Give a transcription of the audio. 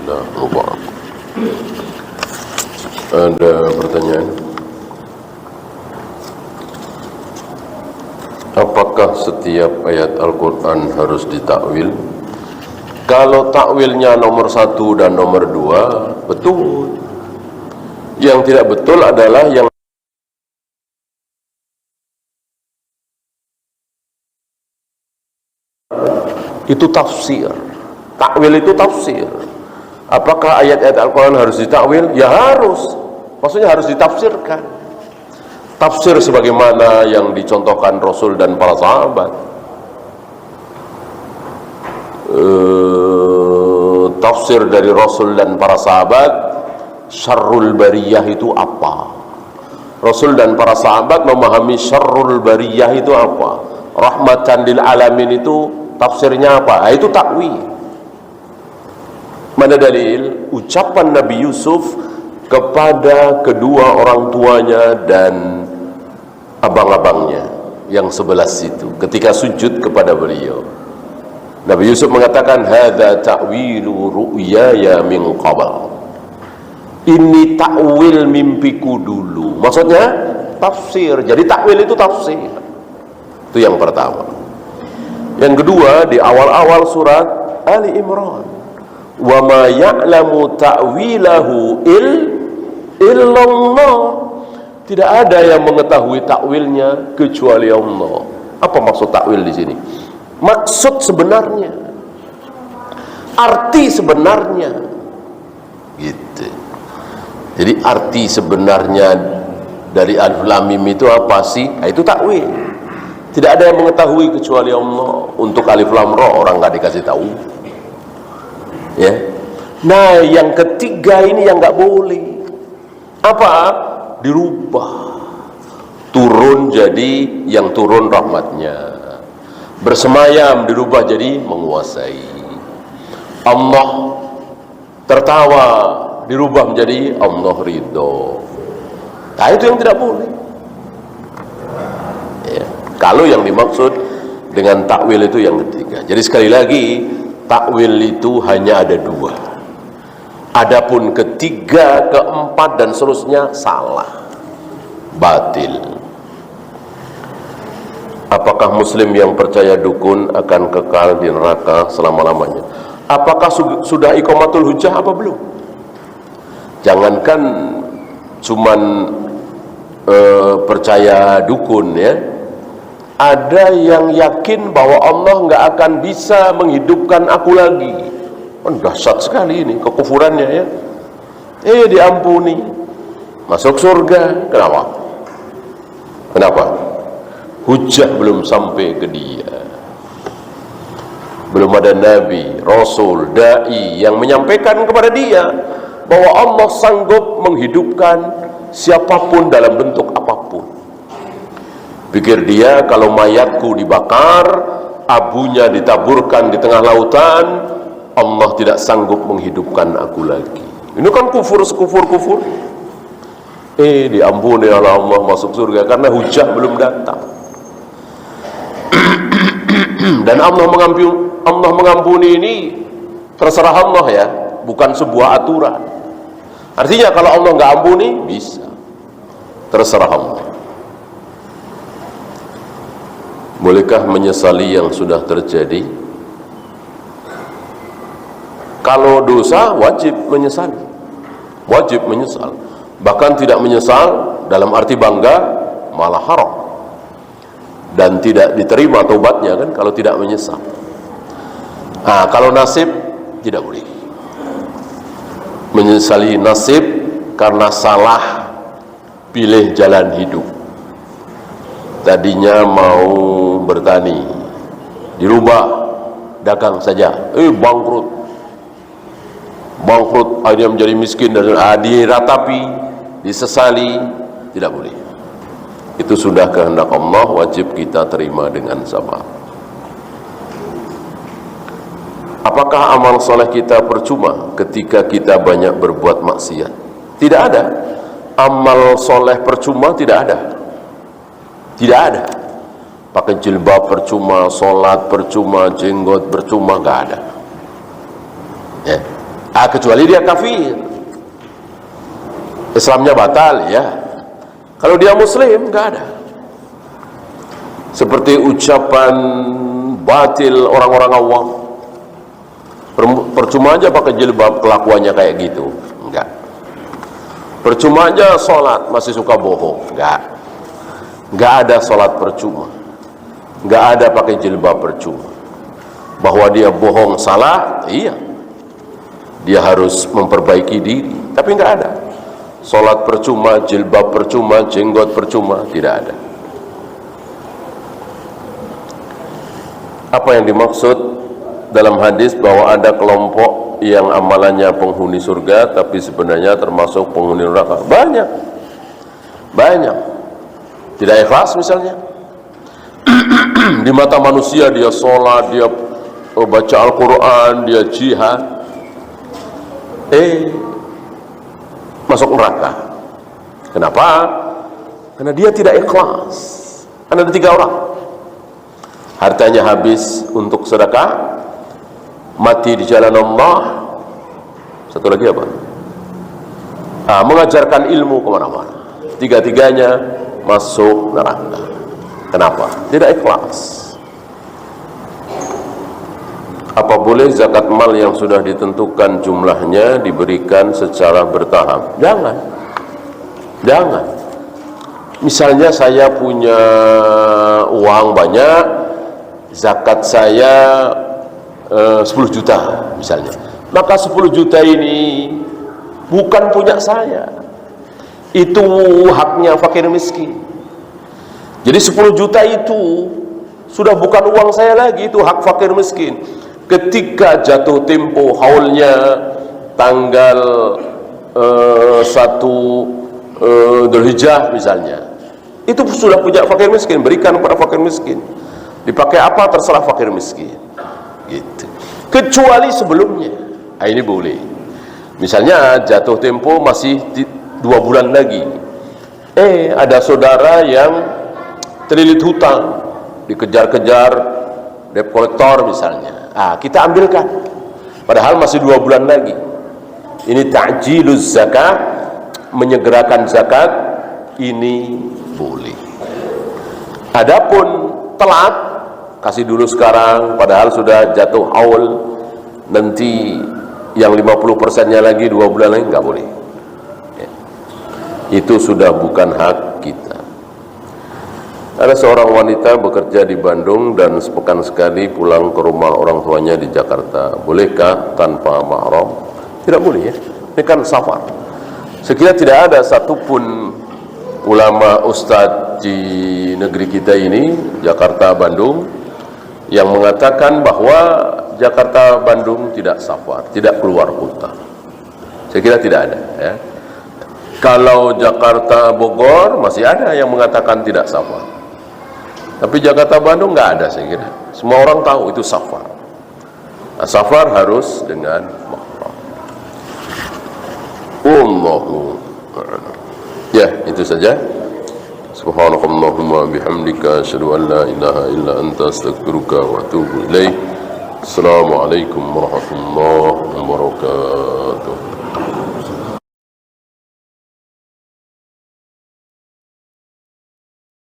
Alhamdulillah. Ada pertanyaan? Apakah setiap ayat Al-Quran harus ditakwil? Kalau takwilnya nomor 1 dan nomor 2, betul. Yang tidak betul adalah yang itu tafsir. Takwil itu tafsir. Apakah ayat-ayat Al-Quran harus ditakwil? Ya harus. Maksudnya harus ditafsirkan. Tafsir sebagaimana yang dicontohkan Rasul dan para sahabat. Tafsir dari Rasul dan para sahabat, syarrul bariyah itu apa? Rasul dan para sahabat memahami syarrul bariyah itu apa? Rahmatan lil alamin itu tafsirnya apa? Nah, itu takwil. Mana dalil? Ucapan Nabi Yusuf kepada kedua orang tuanya dan abang-abangnya yang sebelah situ ketika sujud kepada beliau. Nabi Yusuf mengatakan, hadza ta'wilu ru'yaya min qabl. Ini takwil mimpiku dulu. Maksudnya tafsir. Jadi takwil itu tafsir. Itu yang pertama. Yang kedua, di awal-awal surat Ali Imran, wa ma ya'lamu ta'wilahu illallah. Tidak ada yang mengetahui takwilnya kecuali Allah. Apa maksud takwil di sini? Maksud sebenarnya, arti sebenarnya, gitu. Jadi arti sebenarnya dari alif lam mim itu apa sih? Nah, itu takwil. Tidak ada yang mengetahui kecuali Allah. Untuk alif lam ra orang nggak dikasih tahu. Ya. Nah, yang ketiga ini yang nggak boleh. Apa? Dirubah. Turun jadi yang turun rahmatnya. Bersemayam dirubah jadi menguasai. Allah tertawa dirubah menjadi Allah ridho. Nah, itu yang tidak boleh. Ya. Kalau yang dimaksud dengan takwil itu yang ketiga. Jadi sekali lagi, takwil itu hanya ada dua. Adapun ketiga, keempat dan seterusnya salah, batil. Apakah muslim yang percaya dukun akan kekal di neraka selama-lamanya? Apakah sudah iqamatul hujjah apa belum? Jangankan cuman percaya dukun, ya. Ada yang yakin bahwa Allah nggak akan bisa menghidupkan aku lagi. Dahsyat sekali ini kekufurannya, ya. Diampuni, masuk surga. Kenapa? Kenapa? Hujjah belum sampai ke dia. Belum ada nabi, rasul, dai yang menyampaikan kepada dia bahwa Allah sanggup menghidupkan siapapun dalam bentuk apapun. Pikir dia kalau mayatku dibakar, abunya ditaburkan di tengah lautan, Allah tidak sanggup menghidupkan aku lagi. Ini kan kufur sekufur-kufur. Diampuni oleh Allah, masuk surga karena hujjah belum datang. Dan Allah mengampuni ini terserah Allah, ya, bukan sebuah aturan. Artinya kalau Allah nggak ampuni, bisa, terserah Allah. Bolehkah menyesali yang sudah terjadi? Kalau dosa wajib menyesali, wajib menyesal. Bahkan tidak menyesal dalam arti bangga, malah haram. Dan tidak diterima taubatnya, kan, kalau tidak menyesal. Nah, kalau nasib tidak boleh. Menyesali nasib karena salah pilih jalan hidup. Tadinya mau bertani, dirubah dagang saja, bangkrut, akhirnya menjadi miskin dan diratapi, disesali, tidak boleh. Itu sudah kehendak Allah, wajib kita terima dengan sabar. Apakah amal soleh kita percuma ketika kita banyak berbuat maksiat? Tidak ada. Amal soleh percuma tidak ada. Tidak ada. Pakai jilbab percuma, sholat percuma, jenggot percuma, nggak ada. Ya. Kecuali dia kafir, Islamnya batal, ya. Kalau dia muslim, nggak ada. Seperti ucapan batil orang-orang awam, percuma aja pakai jilbab, kelakuannya kayak gitu, enggak. Percuma aja sholat, masih suka bohong, enggak ada sholat percuma, enggak ada pakai jilbab percuma. Bahwa dia bohong salah, iya, dia harus memperbaiki diri, tapi enggak ada sholat percuma, jilbab percuma, jenggot percuma, tidak ada. Apa yang dimaksud dalam hadis bahwa ada kelompok yang amalannya penghuni surga tapi sebenarnya termasuk penghuni neraka? Banyak tidak ikhlas misalnya. Di mata manusia dia sholat, dia baca Al-Quran, dia jihad, masuk neraka. Kenapa? Karena dia tidak ikhlas. Karena ada 3 orang, hartanya habis untuk sedekah, mati di jalan Allah, satu lagi apa? Mengajarkan ilmu kemana-mana. 3-tiganya masuk neraka. Kenapa? Tidak ikhlas. Apa boleh zakat mal yang sudah ditentukan jumlahnya diberikan secara bertahap? Jangan. Misalnya saya punya uang banyak, zakat saya 10 juta misalnya, maka 10 juta ini bukan punya saya, itu haknya fakir miskin. Jadi 10 juta itu sudah bukan uang saya lagi, itu hak fakir miskin. Ketika jatuh tempo haulnya tanggal 1 Dzulhijjah misalnya, itu sudah punya fakir miskin, berikan kepada fakir miskin. Dipakai apa terserah fakir miskin, gitu. Kecuali sebelumnya, ini boleh. Misalnya jatuh tempo masih 2 bulan lagi, ada saudara yang terlilit hutang, dikejar-kejar debt collector misalnya, kita ambilkan, padahal masih 2 bulan lagi. Ini ta'jiluz zakat, menyegerakan zakat, ini boleh. Adapun telat, kasih dulu sekarang, padahal sudah jatuh haul, nanti yang 50%-nya lagi 2 bulan lagi, nggak boleh. Itu sudah bukan hak kita. Ada seorang wanita bekerja di Bandung dan sepekan sekali pulang ke rumah orang tuanya di Jakarta. Bolehkah tanpa mahram? Tidak boleh, ya. Ini kan safar. Sekiranya tidak ada satupun ulama ustadz di negeri kita ini, Jakarta Bandung, yang mengatakan bahwa Jakarta Bandung tidak safar, tidak keluar kota. Saya kira tidak ada, ya. Kalau Jakarta Bogor masih ada yang mengatakan tidak safar, tapi Jakarta Bandung nggak ada, saya kira. Semua orang tahu itu safar. Nah, safar harus dengan mahram. Allahu a'lam. Ya, itu saja. Subhanakallahumma bihamdika asyhadu an la ilaha illa anta astaghfiruka wa atubu ilaik. Assalamualaikum warahmatullahi wabarakatuh.